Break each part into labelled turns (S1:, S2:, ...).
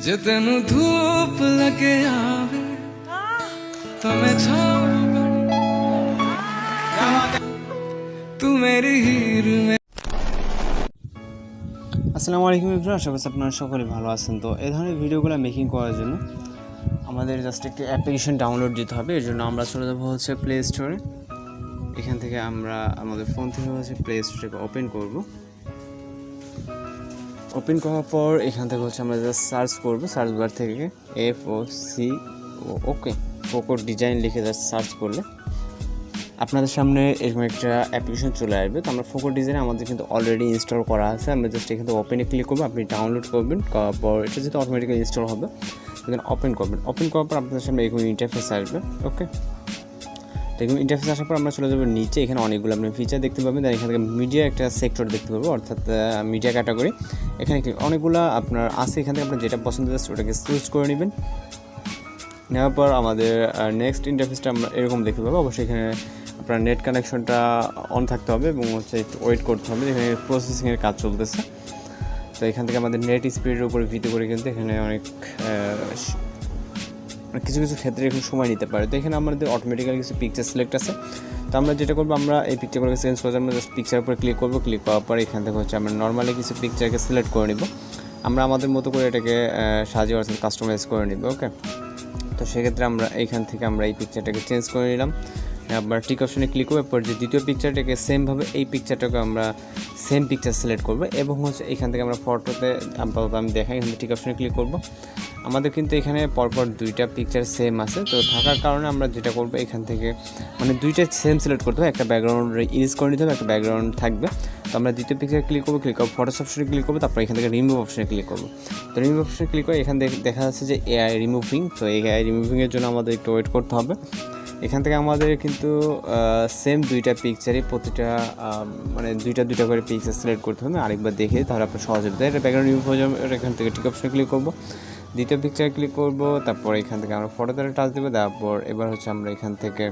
S1: जे तेनू धूप लगे आवे तो मैं छाँव तू मेरी हीर में।
S2: আসসালামু আলাইকুম এভরিওয়ান, আশা করছি আপনারা সকলে ভালো আছেন। তো এই ধরনের ভিডিওগুলো মেকিং করার জন্য আমাদের জাস্ট একটি অ্যাপ্লিকেশন ডাউনলোড দিতে হবে। এর জন্য আমরা চলে যাবো হচ্ছে প্লে স্টোরে। এখান থেকে আমরা আমাদের ফোন থেকে হচ্ছে প্লে স্টোরটাকে ওপেন করব। ওপেন করার পর এখান থেকে হচ্ছে আমরা জাস্ট সার্চ করব। সার্চ বার থেকে FocoDesign লিখে জাস্ট সার্চ করলে আপনাদের সামনে এরকম একটা অ্যাপ্লিকেশন চলে আসবে। তো আমরা FocoDesign আমাদের কিন্তু অলরেডি ইনস্টল করা আছে। আমরা জাস্ট এখান থেকে ওপেনে ক্লিক করবো, আপনি ডাউনলোড করবেন, করার পর এটা যেহেতু অটোমেটিক্যালি ইনস্টল হবে এখানে ওপেন করবেন। ওপেন করার পর আপনাদের সামনে এরকম ইন্টারফেস আসবে। ওকে, তো এরকম ইন্টারফেস আসার পর আমরা চলে যাবো নিচে। এখানে অনেকগুলো আপনি ফিচার দেখতে পাবেন। তাই এখান থেকে মিডিয়া একটা সেক্টর দেখতে পাবো, অর্থাৎ মিডিয়া ক্যাটাগরি। এখানে অনেকগুলো আপনার আছে, এখান থেকে আপনার যেটা পছন্দ হচ্ছে ওটাকে চুজ করে নেবেন। নেওয়ার পর আমাদের নেক্সট ইন্টারফেসটা আমরা এরকম দেখতে পাবো। অবশ্যই এখানে আপনার নেট কানেকশনটা অন থাকতে হবে এবং হচ্ছে একটু ওয়েট করতে হবে। এখানে প্রসেসিংয়ের কাজ চলতেছে। তো এখান থেকে আমাদের নেট স্পিডের উপরে ভিত্তি করে কিন্তু এখানে অনেক কিছু কিছু ক্ষেত্রে এখন সময় নিতে পারে। তো এখানে আমাদের অটোমেটিক্যালি কিছু পিকচার সিলেক্ট আছে। তো আমরা যেটা করবো, আমরা এই পিকচারগুলোকে চেঞ্জ করে আমরা জাস্ট পিকচার উপরে ক্লিক করবো। ক্লিক করার পর এখান থেকে হচ্ছে আমরা নর্মালি কিছু পিকচারকে সিলেক্ট করে নিব। আমরা আমাদের মতো করে এটাকে সাজিয়ে অর্থাৎ কাস্টমাইজ করে নিব। ওকে, তো সেক্ষেত্রে আমরা এইখান থেকে আমরা এই পিকচারটাকে চেঞ্জ করে নিলাম। আবার টিক অপশনে ক্লিক করবো। এরপর যে দ্বিতীয় পিকচারটাকে সেমভাবে এই পিকচারটাকে আমরা সেম পিকচার সিলেক্ট করবো এবং হচ্ছে এখান থেকে আমরা ফটোতে আপাতত আমি দেখাই, এখানে টিক অপশনে ক্লিক করবো। আমাদের কিন্তু এখানে পরপর দুইটা পিকচার সেম আছে। তো থাকার কারণে আমরা যেটা করবো, এখান থেকে মানে দুইটা সেম সিলেক্ট করতে হবে। একটা ব্যাকগ্রাউন্ড ইরেজ করে নিতে হবে, একটা ব্যাকগ্রাউন্ড থাকবে। তো আমরা দ্বিতীয় পিকচার ক্লিক করবো, ক্লিক করবো ফটোস অপশনে ক্লিক করবো, তারপর এখান থেকে রিমুভ অপশনে ক্লিক করবো। তো রিমুভ অপশনে ক্লিক করে এখান থেকে দেখা যাচ্ছে যে এআই রিমুভিং। তো এই এআই রিমুভিংয়ের জন্য আমাদের একটু ওয়েট করতে হবে। এখান থেকে আমাদের কিন্তু সেম দুইটা পিকচারই প্রতিটা মানে দুইটা করে পিকচার সিলেক্ট করতে হবে। আরেকবার দেখে তাহলে আপনার সহজ হবে। এটা ব্যাকগ্রাউন্ড রিমুভ হয়ে যাবে। এখান থেকে টিক অপশনে ক্লিক করবো, দ্বিতীয় পিকচার ক্লিক করব, তারপর এখান থেকে আমরা ফটোতে টাচ দেবো। তারপর এবার হচ্ছে আমরা এখান থেকে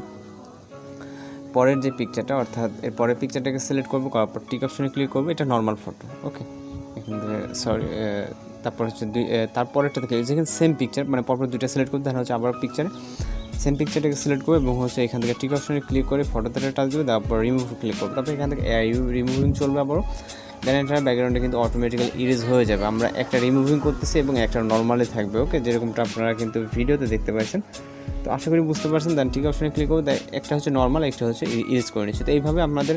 S2: পরের যে পিকচারটা অর্থাৎ এর পরের পিকচারটাকে সিলেক্ট করবো, করার পর টিক অপশনে ক্লিক করবো। এটা নর্মাল ফটো। ওকে, এখান থেকে তারপর হচ্ছে তারপরেরটা থেকে যেখানে সেম পিকচার মানে পরপর দুইটা সিলেক্ট করতে দেখা হচ্ছে আবার পিকচারে সেম পিকচারটাকে সিলেক্ট করবো এবং হচ্ছে এখান থেকে টিক অপশনে ক্লিক করে ফটোতে টাচ দেবে। তারপর রিমুভ ক্লিক করবো, তারপর এখান থেকে এআই রিমুভিং চলবে আবারও। দেন এটার ব্যাকগ্রাউন্ডে কিন্তু অটোমেটিক্যালি ইরেজ হয়ে যাবে। আমরা একটা রিমুভিং করতেছি এবং একটা নর্মালি থাকবে। ওকে, যেরকমটা আপনারা কিন্তু ভিডিওতে দেখতে পাচ্ছেন। তো আশা করি বুঝতে পারছেন। দেন টিক অপশনে ক্লিক করবো, একটা হচ্ছে নর্মাল, একটা হচ্ছে ইরেজ করে নিচ্ছি। তো এইভাবে আপনাদের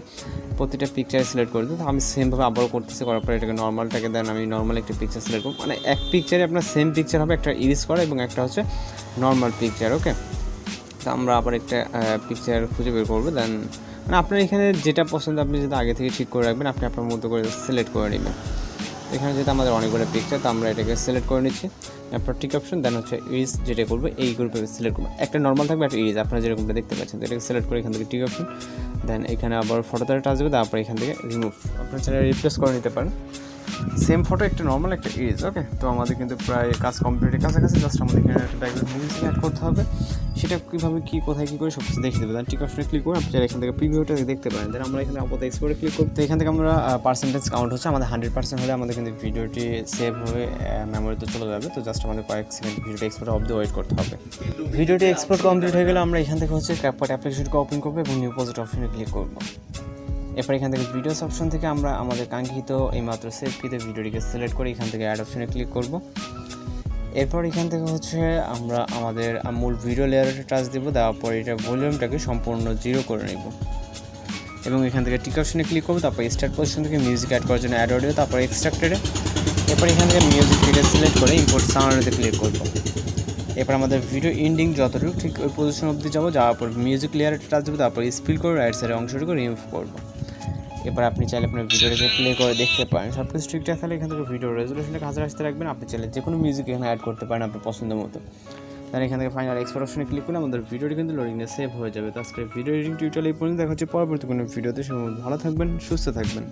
S2: প্রতিটা পিকচার সিলেক্ট করে দিতে। আমি সেমভাবে আবারও করতেছি, করার পরে এটাকে নর্মালটাকে দেন আমি নর্মাল একটা পিকচার সিলেক্ট করবো। মানে এক পিকচারে আপনার সেম পিকচার হবে, একটা ইরেজ করা এবং একটা হচ্ছে নর্মাল পিকচার। ওকে, তো আমরা আবার একটা পিকচার খুঁজে বের করবো। দেন মানে আপনার এখানে যেটা পছন্দ আপনি যেটা আগে থেকে ঠিক করে রাখবেন, আপনি আপনার মতো করে সিলেক্ট করে নেবেন। এখানে যেটা আমাদের অনেকগুলো পিকচার, তো আমরা এটাকে সিলেক্ট করে নিচ্ছি। তারপর টিক অপশন, দেন হচ্ছে ইরেজ যেটা করবো এই গ্রুপে সিলেক্ট করবো। একটা নর্মাল থাকবে, একটা ইরেজ আপনারা যেরকমটা দেখতে পাচ্ছেন। তো এটাকে সিলেক্ট করে এখান থেকে টিক অপশন, দেন এখানে আবার ফটোতে টাচ দেবে। তারপর এখান থেকে রিমুভ আপনারা চাইলে রিপ্লেস করে নিতে পারেন। সেম ফটো, একটা নর্মাল, একটা ইরেজ। ওকে, তো আমাদের কিন্তু প্রায় কাজ কমপ্লিটের কাছাকাছি। জাস্ট আমাদের এখানে একটা ব্যাকগ্রাউন্ড মিউজিক অ্যাড করতে হবে। সেটা কীভাবে কী কোথায় কী করে সব কিছু দেখে দেবে। দেন টিক অপশনে ক্লিক করে আপনি এখান থেকে প্রিভিউটা দেখতে পারেন। দেন আমরা এখানে আপাতত এক্সপোর্টে ক্লিক করতে এখান থেকে আমরা পার্সেন্টেজ কাউন্ট হচ্ছে আমাদের 100% হলে আমাদের কিন্তু ভিডিওটি সেভ হয়ে মেমোরিতে চলে যাবে। তো জাস্ট আমাদের কয়েক সেকেন্ড ভিডিওটি এক্সপোর্ট অবধি ওয়েট করতে হবে। ভিডিওটি এক্সপোর্ট কমপ্লিট হয়ে গেলে আমরা এখান থেকে হচ্ছে CapCut অ্যাপ্লিকেশনকে ওপেন করবো এবং নিউ প্রজেক্ট অপশনে ক্লিক করবো। এরপর এখান থেকে ভিডিওস অপশন থেকে আমরা আমাদের কাঙ্ক্ষিত এইমাত্র সেভকৃত ভিডিওটিকে সিলেক্ট করে এখান থেকে অ্যাড অপশনে ক্লিক করব। এরপর এখান থেকে হচ্ছে আমরা আমাদের মূল ভিডিও লেয়ারে টাচ দেবো। দেওয়ার পর এটা ভলিউমটাকে সম্পূর্ণ 0 করে নেব এবং এখান থেকে টিক অপশনে ক্লিক করবো। তারপর স্টার্ট পজিশন থেকে মিউজিক অ্যাড করার জন্য অ্যাড অডিও, তারপর এক্সট্রাক্টেডে। এরপর এখান থেকে মিউজিক থেকে সিলেক্ট করে ইম্পোর্ট সাউন্ডে ক্লিক করব। এরপর আমাদের ভিডিও এন্ডিং যতটুকু ঠিক ওই পজিশন অবধি যাবো। যাওয়ার পর মিউজিক লেয়ারে টাচ দেবো। তারপর স্পিল করে রাইট সাইডের অংশটুকু রিমুভ করবো। এবার আপনি চাইলে আপনার ভিডিওটাকে প্লে করে দেখতে পারেন। সব কিছু ঠিকঠাক থাকলে এখান থেকে ভিডিও রেজলিউশনটাকে 1000 আসতে রাখবেন। আপনি চাইলে যে কোনো মিউজিক এখানে অ্যাড করতে পারেন আপনার পছন্দ মতো। তাহলে এখান থেকে ফাইনাল এক্সপোর্ট অপশনে ক্লিক করলে আমাদের ভিডিওটি কিন্তু লোডিংয়ে সেভ হয়ে যাবে। তো আজকে ভিডিও এডিটিং টিউটোরিয়াল এই পর্যন্ত দেখা হচ্ছে পরবর্তী কোনো ভিডিওতে। সবাই ভালো থাকবেন, সুস্থ থাকবেন।